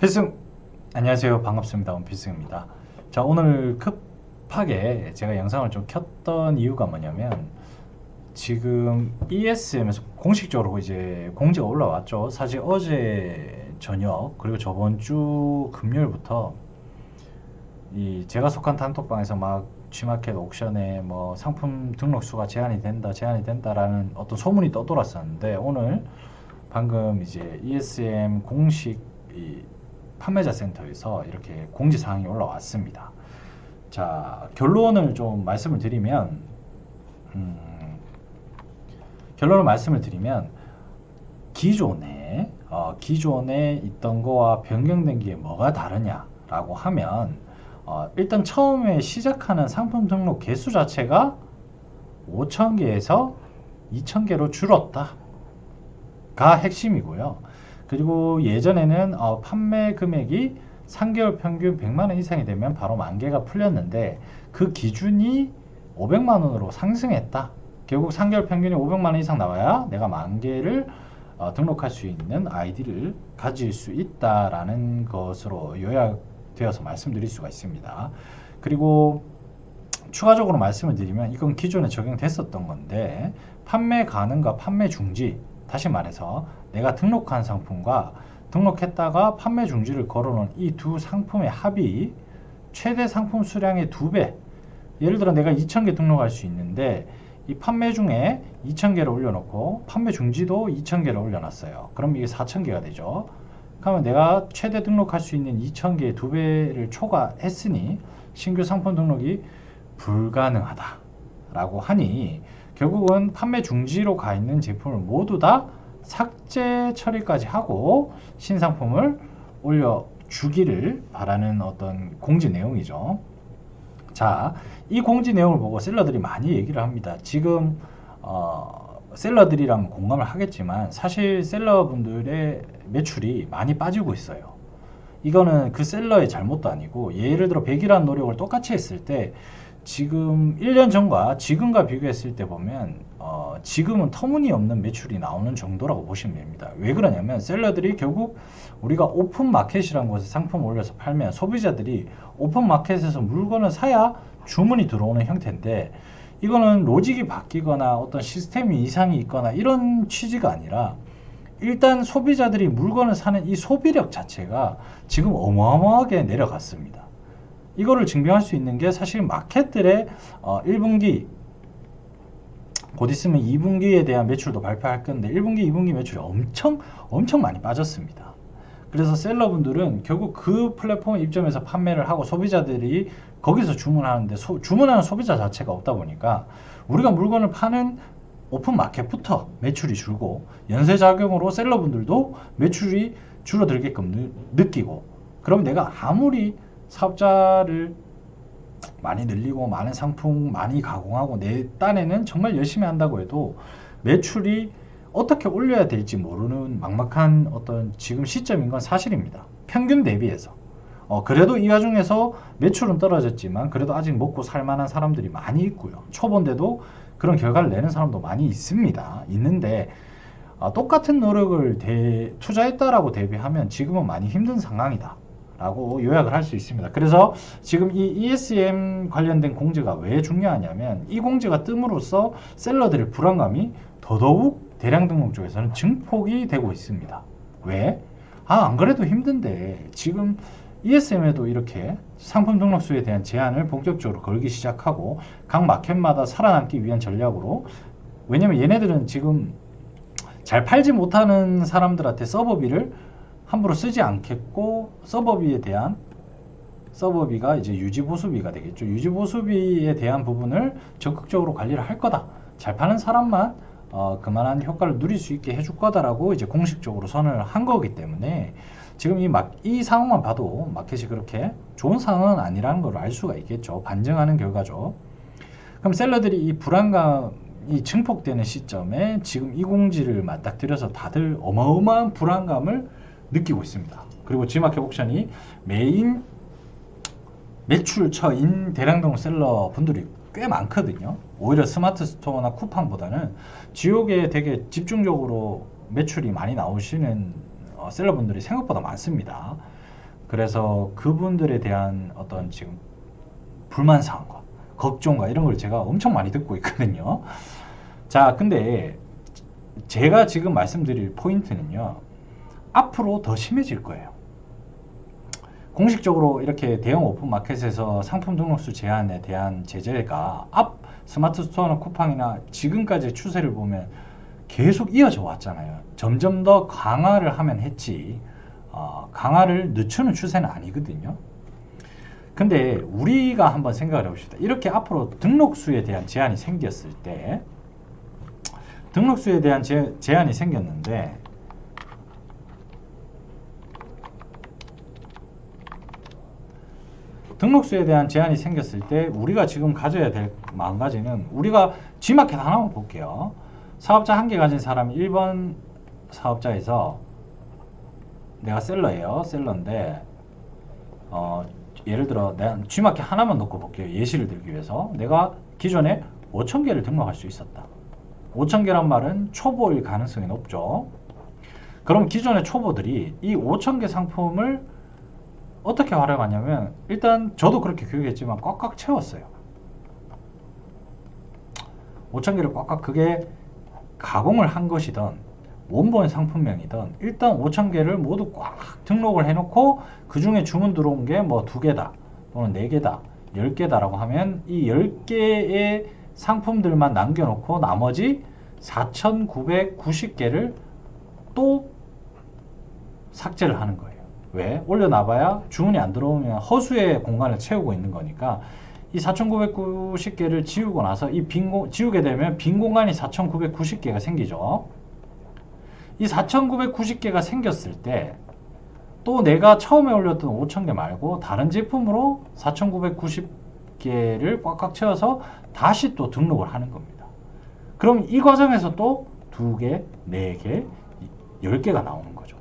필승! 안녕하세요. 반갑습니다. 원필승입니다. 자, 오늘 급하게 제가 영상을 좀 켰던 이유가 뭐냐면 지금 ESM에서 공식적으로 이제 공지가 올라왔죠. 사실 어제 저녁 그리고 저번 주 금요일부터 이 제가 속한 단톡방에서 막 G마켓 옥션에 뭐 상품 등록수가 제한이 된다라는 어떤 소문이 떠돌았었는데, 오늘 방금 이제 ESM 공식 이 판매자 센터에서 이렇게 공지사항이 올라왔습니다. 자, 결론을 좀 말씀을 드리면, 음, 기존에 있던 거와 변경된 게 뭐가 다르냐라고 하면, 일단 처음에 시작하는 상품 등록 개수 자체가 5,000개에서 2,000개로 줄었다가 핵심이고요. 그리고 예전에는 판매 금액이 3개월 평균 100만원 이상이 되면 바로 만개가 풀렸는데, 그 기준이 500만원으로 상승했다. 결국 3개월 평균이 500만원 이상 나와야 내가 만개를 등록할 수 있는 아이디를 가질 수 있다라는 것으로 요약되어서 말씀드릴 수가 있습니다. 그리고 추가적으로 말씀을 드리면, 이건 기존에 적용됐었던 건데, 판매 가능과 판매 중지, 다시 말해서 내가 등록한 상품과 등록했다가 판매 중지를 걸어놓은 이 두 상품의 합이 최대 상품 수량의 2배, 예를 들어 내가 2,000개 등록할 수 있는데 이 판매 중에 2,000개를 올려놓고 판매 중지도 2,000개를 올려놨어요. 그럼 이게 4,000개가 되죠. 그러면 내가 최대 등록할 수 있는 2,000개의 2배를 초과했으니 신규 상품 등록이 불가능하다 라고 하니, 결국은 판매 중지로 가 있는 제품을 모두 다 삭제 처리까지 하고 신상품을 올려주기를 바라는 어떤 공지 내용이죠. 자, 이 공지 내용을 보고 셀러들이 많이 얘기를 합니다. 지금 셀러들이랑 공감을 하겠지만 사실 셀러분들의 매출이 많이 빠지고 있어요. 이거는 그 셀러의 잘못도 아니고, 예를 들어 100이라는 노력을 똑같이 했을 때 지금 1년 전과 지금과 비교했을 때 보면 지금은 터무니없는 매출이 나오는 정도라고 보시면 됩니다. 왜 그러냐면, 셀러들이 결국 우리가 오픈마켓이라는 곳에 상품을 올려서 팔면 소비자들이 오픈마켓에서 물건을 사야 주문이 들어오는 형태인데, 이거는 로직이 바뀌거나 어떤 시스템이 이상이 있거나 이런 취지가 아니라, 일단 소비자들이 물건을 사는 이 소비력 자체가 지금 어마어마하게 내려갔습니다. 이거를 증명할 수 있는 게 사실 마켓들의 1분기, 곧 있으면 2분기에 대한 매출도 발표할 건데 1분기, 2분기 매출이 엄청 많이 빠졌습니다. 그래서 셀러분들은 결국 그 플랫폼 입점해서 판매를 하고 소비자들이 거기서 주문하는데 주문하는 소비자 자체가 없다 보니까 우리가 물건을 파는 오픈 마켓부터 매출이 줄고, 연쇄작용으로 셀러분들도 매출이 줄어들게끔 느끼고, 그럼 내가 아무리 사업자를 많이 늘리고 많은 상품 많이 가공하고 내 딴에는 정말 열심히 한다고 해도 매출이 어떻게 올려야 될지 모르는 막막한 어떤 지금 시점인 건 사실입니다. 평균 대비해서. 그래도 이 와중에서 매출은 떨어졌지만 그래도 아직 먹고 살 만한 사람들이 많이 있고요. 초본데도 그런 결과를 내는 사람도 많이 있는데, 똑같은 노력을 투자했다라고 대비하면 지금은 많이 힘든 상황이다 라고 요약을 할 수 있습니다. 그래서 지금 이 ESM 관련된 공지가 왜 중요하냐면, 이 공지가 뜸으로써 셀러들의 불안감이 더더욱 대량 등록 쪽에서는 증폭이 되고 있습니다. 왜? 안 그래도 힘든데 지금 ESM에도 이렇게 상품 등록수에 대한 제한을 본격적으로 걸기 시작하고, 각 마켓마다 살아남기 위한 전략으로, 왜냐면 얘네들은 지금 잘 팔지 못하는 사람들한테 서버비를 함부로 쓰지 않겠고, 서버비가 이제 유지보수비가 되겠죠. 유지보수비에 대한 부분을 적극적으로 관리를 할 거다. 잘 파는 사람만 그만한 효과를 누릴 수 있게 해줄 거다라고 이제 공식적으로 선언을 한 거기 때문에, 지금 이 상황만 봐도 마켓이 그렇게 좋은 상황은 아니라는 걸 알 수가 있겠죠. 반증하는 결과죠. 그럼 셀러들이 이 불안감이 증폭되는 시점에 지금 이 공지를 맞닥뜨려서 다들 어마어마한 불안감을 느끼고 있습니다. 그리고 G마켓 옥션이 메인 매출처인 대량동 셀러 분들이 꽤 많거든요. 오히려 스마트 스토어나 쿠팡보다는 지역에 되게 집중적으로 매출이 많이 나오시는 셀러분들이 생각보다 많습니다. 그래서 그분들에 대한 어떤 지금 불만사항과 걱정과 이런 걸 제가 엄청 많이 듣고 있거든요. 자, 근데 제가 지금 말씀드릴 포인트는요, 앞으로 더 심해질 거예요. 공식적으로 이렇게 대형 오픈마켓에서 상품 등록수 제한에 대한 제재가 앞 스마트 스토어나 쿠팡이나 지금까지 추세를 보면 계속 이어져 왔잖아요. 점점 더 강화를 하면 했지, 강화를 늦추는 추세는 아니거든요. 근데 우리가 한번 생각을 해봅시다. 이렇게 앞으로 등록수에 대한 제한이 생겼을 때, 등록수에 대한 제한이 생겼는데, 등록수에 대한 제한이 생겼을 때 우리가 지금 가져야 될 마음가짐은, 우리가 G마켓 하나만 볼게요. 사업자 한 개 가진 사람이 1번 사업자에서, 내가 셀러예요. 셀러인데 예를 들어 내가 G마켓 하나만 놓고 볼게요. 예시를 들기 위해서. 내가 기존에 5,000개를 등록할 수 있었다. 5,000개란 말은 초보일 가능성이 높죠. 그럼 기존의 초보들이 이 5,000개 상품을 어떻게 활용하냐면, 일단 저도 그렇게 교육했지만 꽉꽉 채웠어요. 5,000개를 꽉꽉, 그게 가공을 한 것이든 원본 상품명이든 일단 5,000개를 모두 꽉 등록을 해놓고, 그 중에 주문 들어온 게 뭐 2개다 또는 4개다 10개다 라고 하면 이 10개의 상품들만 남겨놓고 나머지 4,990개를 또 삭제를 하는 거예요. 왜? 올려놔봐야 주문이 안 들어오면 허수의 공간을 채우고 있는 거니까, 이 4,990개를 지우고 나서 지우게 되면 빈 공간이 4,990개가 생기죠. 이 4,990개가 생겼을 때 또 내가 처음에 올렸던 5,000개 말고 다른 제품으로 4,990개를 꽉꽉 채워서 다시 또 등록을 하는 겁니다. 그럼 이 과정에서 또 2개, 4개, 10개가 나오는 거죠.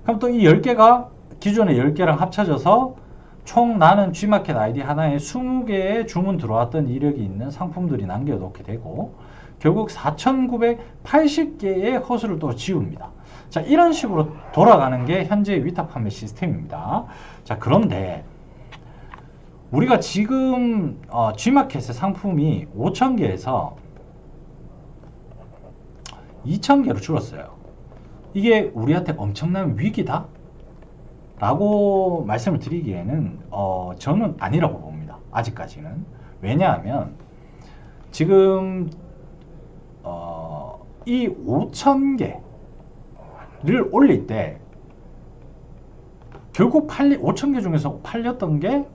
그럼 또 이 10개가 기존의 10개랑 합쳐져서 총 나는 G마켓 아이디 하나에 20개의 주문 들어왔던 이력이 있는 상품들이 남겨놓게 되고, 결국 4,980개의 허수를 또 지웁니다. 자, 이런 식으로 돌아가는 게 현재 위탁 판매 시스템입니다. 자, 그런데 우리가 지금 G마켓의 상품이 5,000개에서 2,000개로 줄었어요. 이게 우리한테 엄청난 위기다? 라고 말씀을 드리기에는 저는 아니라고 봅니다. 아직까지는. 왜냐하면 지금 이 5,000개를 올릴 때 결국 5,000개 중에서 팔렸던 게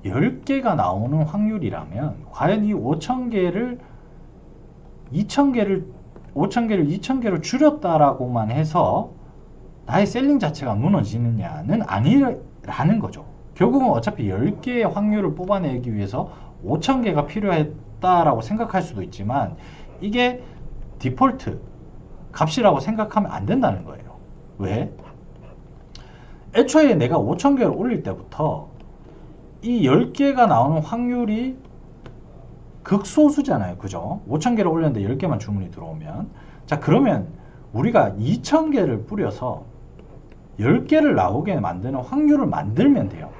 10개가 나오는 확률이라면, 과연 이 5,000개를 2,000개로 줄였다라고만 해서 나의 셀링 자체가 무너지느냐는 아니라는 거죠. 결국은 어차피 10개의 확률을 뽑아내기 위해서 5,000개가 필요했다라고 생각할 수도 있지만, 이게 디폴트 값이라고 생각하면 안 된다는 거예요. 왜? 애초에 내가 5,000개를 올릴 때부터 이 10개가 나오는 확률이 극소수잖아요. 그죠? 5,000개를 올렸는데 10개만 주문이 들어오면, 자, 그러면 우리가 2,000개를 뿌려서 10개를 나오게 만드는 확률을 만들면 돼요.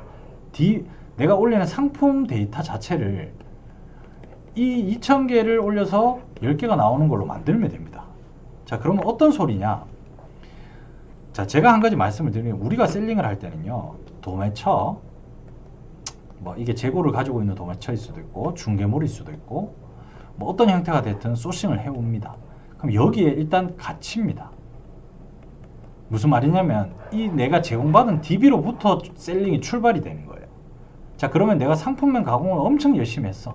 내가 올리는 상품 데이터 자체를 이 2,000개를 올려서 10개가 나오는 걸로 만들면 됩니다. 자, 그러면 어떤 소리냐? 자, 제가 한 가지 말씀을 드리면, 우리가 셀링을 할 때는요, 도매처, 뭐 이게 재고를 가지고 있는 도매처일 수도 있고 중개몰일 수도 있고 뭐 어떤 형태가 됐든 소싱을 해옵니다. 그럼 여기에 일단 가치입니다. 무슨 말이냐면, 이 내가 제공받은 DB로부터 셀링이 출발이 되는 거예요. 자, 그러면 내가 상품명 가공을 엄청 열심히 했어.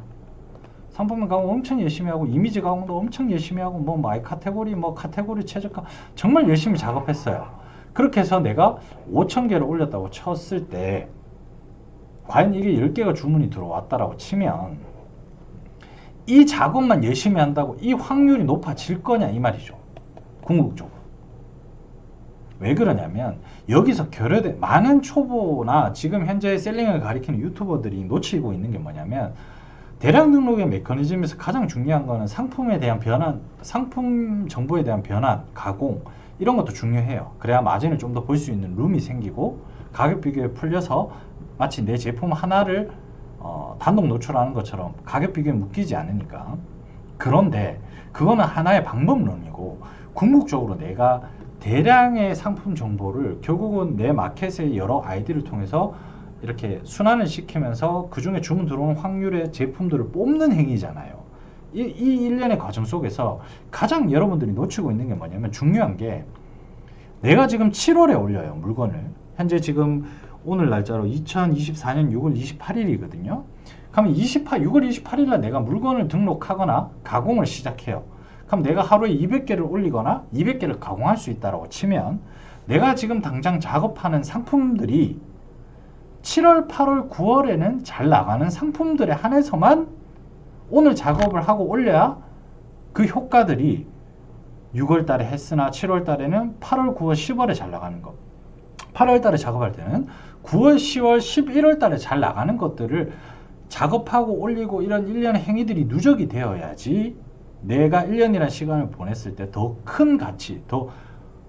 상품명 가공 엄청 열심히 하고, 이미지 가공도 엄청 열심히 하고, 뭐 마이 카테고리, 뭐 카테고리 최저가 정말 열심히 작업했어요. 그렇게 해서 내가 5,000개를 올렸다고 쳤을 때, 과연 이게 10개가 주문이 들어왔다라고 치면 이 작업만 열심히 한다고 이 확률이 높아질 거냐 이 말이죠. 궁극적으로. 왜 그러냐면, 여기서 결여된 많은 초보나 지금 현재 셀링을 가리키는 유튜버들이 놓치고 있는 게 뭐냐면, 대량 등록의 메커니즘에서 가장 중요한 거는 상품에 대한 변환, 상품 정보에 대한 변환, 가공, 이런 것도 중요해요. 그래야 마진을 좀 더 볼 수 있는 룸이 생기고 가격 비교에 풀려서 마치 내 제품 하나를 단독 노출하는 것처럼 가격 비교에 묶이지 않으니까. 그런데 그거는 하나의 방법론이고 궁극적으로 내가 대량의 상품 정보를 결국은 내 마켓의 여러 아이디를 통해서 이렇게 순환을 시키면서 그 중에 주문 들어오는 확률의 제품들을 뽑는 행위잖아요. 이 일련의 과정 속에서 가장 여러분들이 놓치고 있는 게 뭐냐면 중요한 게 내가 지금 7월에 올려요 물건을. 현재 지금 오늘 날짜로 2024년 6월 28일이거든요. 그러면 6월 28일 날 내가 물건을 등록하거나 가공을 시작해요. 그럼 내가 하루에 200개를 올리거나 200개를 가공할 수 있다고 치면 내가 지금 당장 작업하는 상품들이 7월, 8월, 9월에는 잘 나가는 상품들에 한해서만 오늘 작업을 하고 올려야 그 효과들이 6월 달에 했으나 7월 달에는 8월, 9월, 10월에 잘 나가는 것, 8월 달에 작업할 때는 9월, 10월, 11월 달에 잘 나가는 것들을 작업하고 올리고 이런 일련의 행위들이 누적이 되어야지 내가 1년이라는 시간을 보냈을 때 더 큰 가치, 더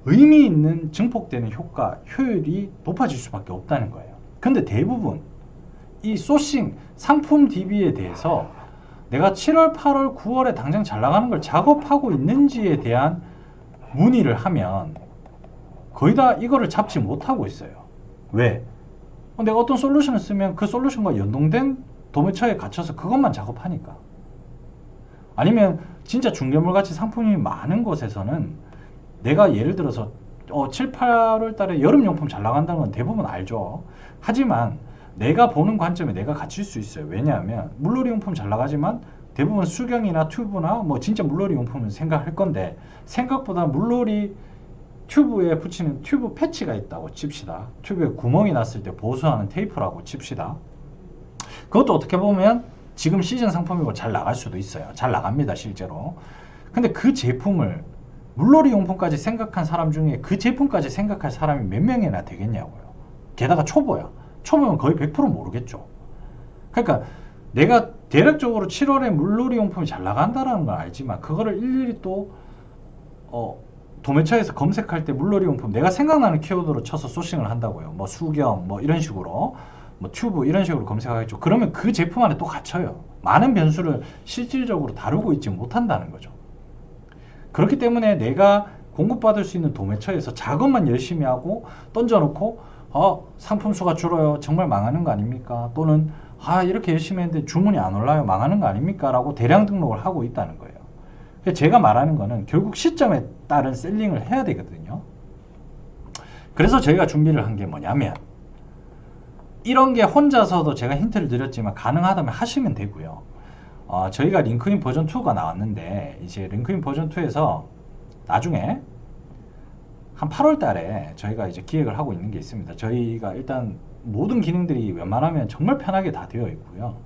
의미 있는 증폭되는 효과, 효율이 높아질 수밖에 없다는 거예요. 근데 대부분 이 소싱, 상품 DB에 대해서 내가 7월, 8월, 9월에 당장 잘 나가는 걸 작업하고 있는지에 대한 문의를 하면 거의 다 이거를 잡지 못하고 있어요. 왜? 내가 어떤 솔루션을 쓰면 그 솔루션과 연동된 도매처에 갇혀서 그것만 작업하니까. 아니면 진짜 중개물같이 상품이 많은 곳에서는 내가 예를 들어서 7, 8월 달에 여름용품 잘 나간다는 건 대부분 알죠. 하지만 내가 보는 관점에 내가 갇힐 수 있어요. 왜냐하면 물놀이 용품 잘 나가지만 대부분 수경이나 튜브나 뭐 진짜 물놀이 용품은 생각할 건데 생각보다 물놀이 튜브에 붙이는 튜브 패치가 있다고 칩시다. 튜브에 구멍이 났을 때 보수하는 테이프라고 칩시다. 그것도 어떻게 보면 지금 시즌 상품이고 잘 나갈 수도 있어요. 잘 나갑니다 실제로. 근데 그 제품을 물놀이 용품까지 생각한 사람 중에 그 제품까지 생각할 사람이 몇 명이나 되겠냐고요. 게다가 초보야. 초보면 거의 100% 모르겠죠. 그러니까 내가 대략적으로 7월에 물놀이 용품이 잘 나간다는 걸 알지만 그거를 일일이 또 도매처에서 검색할 때 물놀이 용품 내가 생각나는 키워드로 쳐서 소싱을 한다고요. 뭐 수경 뭐 이런 식으로 뭐 튜브 이런 식으로 검색하겠죠. 그러면 그 제품 안에 또 갇혀요. 많은 변수를 실질적으로 다루고 있지 못한다는 거죠. 그렇기 때문에 내가 공급받을 수 있는 도매처에서 작업만 열심히 하고 던져놓고 상품 수가 줄어요. 정말 망하는 거 아닙니까? 또는 이렇게 열심히 했는데 주문이 안 올라요. 망하는 거 아닙니까? 라고 대량 등록을 하고 있다는 거예요. 제가 말하는 거는 결국 시점에 따른 셀링을 해야 되거든요. 그래서 저희가 준비를 한 게 뭐냐면 이런 게 혼자서도 제가 힌트를 드렸지만 가능하다면 하시면 되고요. 저희가 링크인 버전 2가 나왔는데 이제 링크인 버전 2에서 나중에 한 8월 달에 저희가 이제 기획을 하고 있는 게 있습니다. 저희가 일단 모든 기능들이 웬만하면 정말 편하게 다 되어 있고요.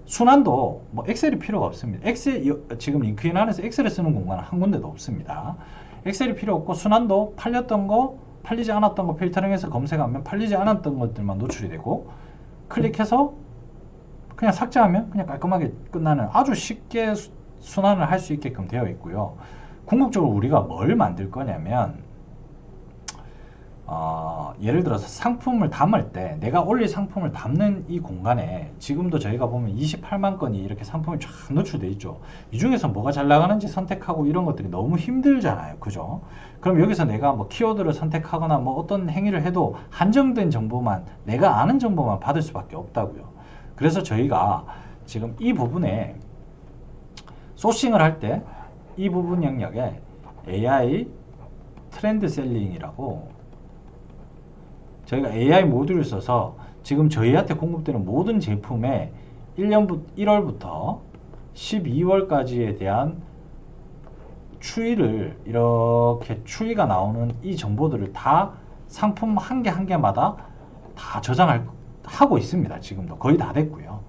순환도 뭐 엑셀이 필요가 없습니다. 지금 링크인 안에서 엑셀을 쓰는 공간은 한 군데도 없습니다. 엑셀이 필요 없고 순환도 팔렸던 거, 팔리지 않았던 거 필터링해서 검색하면 팔리지 않았던 것들만 노출이 되고 클릭해서 그냥 삭제하면 그냥 깔끔하게 끝나는 아주 쉽게 순환을 할 수 있게끔 되어 있고요. 궁극적으로 우리가 뭘 만들 거냐면 예를 들어서 상품을 담을 때 내가 올릴 상품을 담는 이 공간에 지금도 저희가 보면 28만 건이 이렇게 상품이 쫙 노출되어 있죠. 이 중에서 뭐가 잘 나가는지 선택하고 이런 것들이 너무 힘들잖아요. 그죠? 그럼 여기서 내가 뭐 키워드를 선택하거나 뭐 어떤 행위를 해도 한정된 정보만 내가 아는 정보만 받을 수밖에 없다고요. 그래서 저희가 지금 이 부분에 소싱을 할 때 이 부분 영역에 AI 트렌드 셀링이라고 저희가 AI 모듈을 써서 지금 저희한테 공급되는 모든 제품의 1월부터 12월까지에 대한 추이를 이렇게 추이가 나오는 이 정보들을 다 상품 한 개 한 개마다 다 저장하고 있습니다. 지금도 거의 다 됐고요.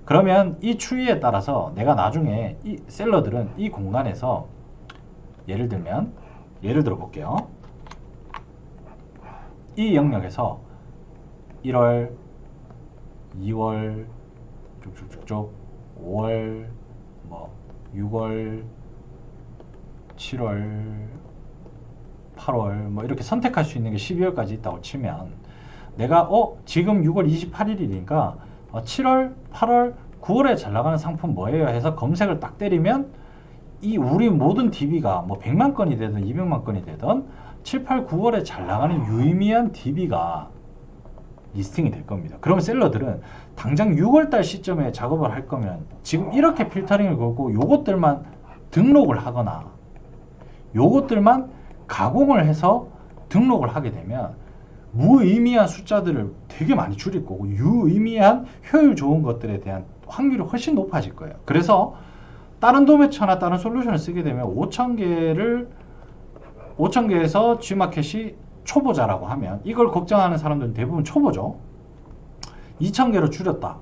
그러면 이 추이에 따라서 내가 나중에 이 셀러들은 이 공간에서 예를 들어 볼게요. 이 영역에서 1월, 2월, 쭉쭉쭉쭉, 5월, 뭐 6월, 7월, 8월 뭐 이렇게 선택할 수 있는 게 12월까지 있다고 치면 내가 지금 6월 28일이니까 7월, 8월, 9월에 잘 나가는 상품 뭐예요 해서 검색을 딱 때리면 이 우리 모든 DB가 뭐 100만 건이 되든 200만 건이 되든 7, 8, 9월에 잘 나가는 유의미한 DB가 리스팅이 될 겁니다. 그러면 셀러들은 당장 6월달 시점에 작업을 할 거면 지금 이렇게 필터링을 걸고 요것들만 등록을 하거나 요것들만 가공을 해서 등록을 하게 되면 무의미한 숫자들을 되게 많이 줄일 거고 유의미한 효율 좋은 것들에 대한 확률이 훨씬 높아질 거예요. 그래서 다른 도매처나 다른 솔루션을 쓰게 되면 5,000개에서 G마켓이 초보자라고 하면 이걸 걱정하는 사람들은 대부분 초보죠. 2,000개로 줄였다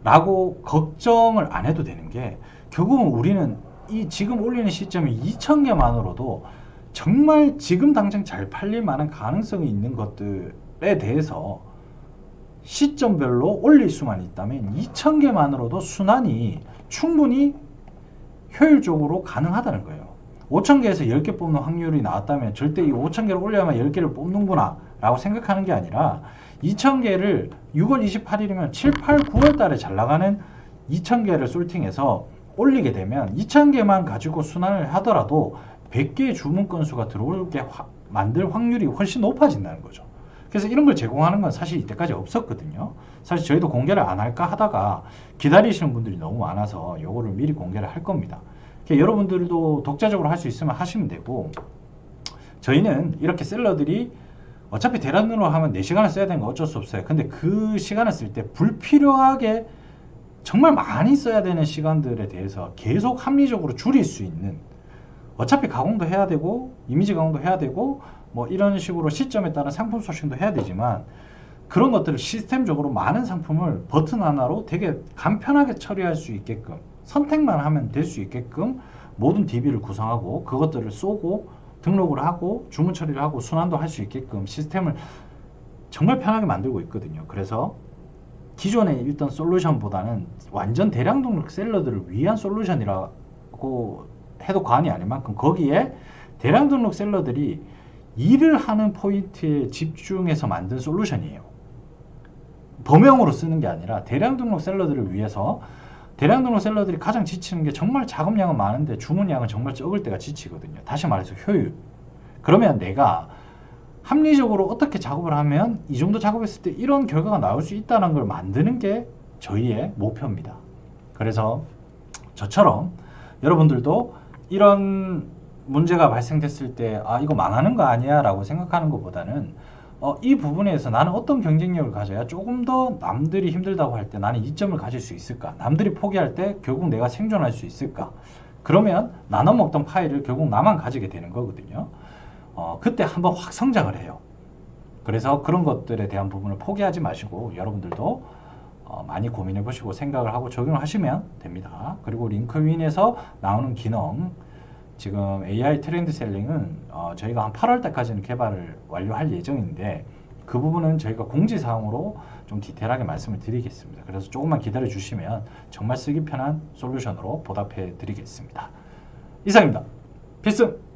라고 걱정을 안 해도 되는 게 결국은 우리는 이 지금 올리는 시점이 2,000개만으로도 정말 지금 당장 잘 팔릴 만한 가능성이 있는 것들에 대해서 시점별로 올릴 수만 있다면 2,000개만으로도 순환이 충분히 효율적으로 가능하다는 거예요. 5,000개에서 10개 뽑는 확률이 나왔다면 절대 이 5,000개를 올려야만 10개를 뽑는구나 라고 생각하는 게 아니라 2,000개를 6월 28일이면 7, 8, 9월 달에 잘 나가는 2,000개를 솔팅해서 올리게 되면 2,000개만 가지고 순환을 하더라도 100개의 주문 건수가 들어오게 만들 확률이 훨씬 높아진다는 거죠. 그래서 이런 걸 제공하는 건 사실 이때까지 없었거든요. 사실 저희도 공개를 안 할까 하다가 기다리시는 분들이 너무 많아서 이거를 미리 공개를 할 겁니다. 여러분들도 독자적으로 할 수 있으면 하시면 되고 저희는 이렇게 셀러들이 어차피 대량으로 하면 4시간을 써야 되는 거 어쩔 수 없어요. 근데 그 시간을 쓸 때 불필요하게 정말 많이 써야 되는 시간들에 대해서 계속 합리적으로 줄일 수 있는 어차피 가공도 해야 되고 이미지 가공도 해야 되고 뭐 이런 식으로 시점에 따른 상품 소싱도 해야 되지만 그런 것들을 시스템적으로 많은 상품을 버튼 하나로 되게 간편하게 처리할 수 있게끔 선택만 하면 될 수 있게끔 모든 DB를 구성하고 그것들을 쏘고 등록을 하고 주문 처리를 하고 순환도 할 수 있게끔 시스템을 정말 편하게 만들고 있거든요. 그래서 기존에 있던 솔루션보다는 완전 대량 등록 셀러들을 위한 솔루션이라고 해도 과언이 아닐 만큼 거기에 대량 등록 셀러들이 일을 하는 포인트에 집중해서 만든 솔루션이에요. 범용으로 쓰는 게 아니라 대량 등록 셀러들을 위해서 대량 등록 셀러들이 가장 지치는 게 정말 작업량은 많은데 주문량은 정말 적을 때가 지치거든요. 다시 말해서 효율. 그러면 내가 합리적으로 어떻게 작업을 하면 이 정도 작업했을 때 이런 결과가 나올 수 있다는 걸 만드는 게 저희의 목표입니다. 그래서 저처럼 여러분들도 이런 문제가 발생됐을 때 이거 망하는 거 아니야 라고 생각하는 것보다는 이 부분에서 나는 어떤 경쟁력을 가져야 조금 더 남들이 힘들다고 할 때 나는 이점을 가질 수 있을까? 남들이 포기할 때 결국 내가 생존할 수 있을까? 그러면 나눠 먹던 파일을 결국 나만 가지게 되는 거거든요. 그때 한번 확 성장을 해요. 그래서 그런 것들에 대한 부분을 포기하지 마시고 여러분들도 많이 고민해 보시고 생각을 하고 적용을 하시면 됩니다. 그리고 링크윈에서 나오는 기능 지금 AI 트렌드 셀링은 저희가 한 8월 때까지는 개발을 완료할 예정인데 그 부분은 저희가 공지사항으로 좀 디테일하게 말씀을 드리겠습니다. 그래서 조금만 기다려 주시면 정말 쓰기 편한 솔루션으로 보답해 드리겠습니다. 이상입니다. 필승!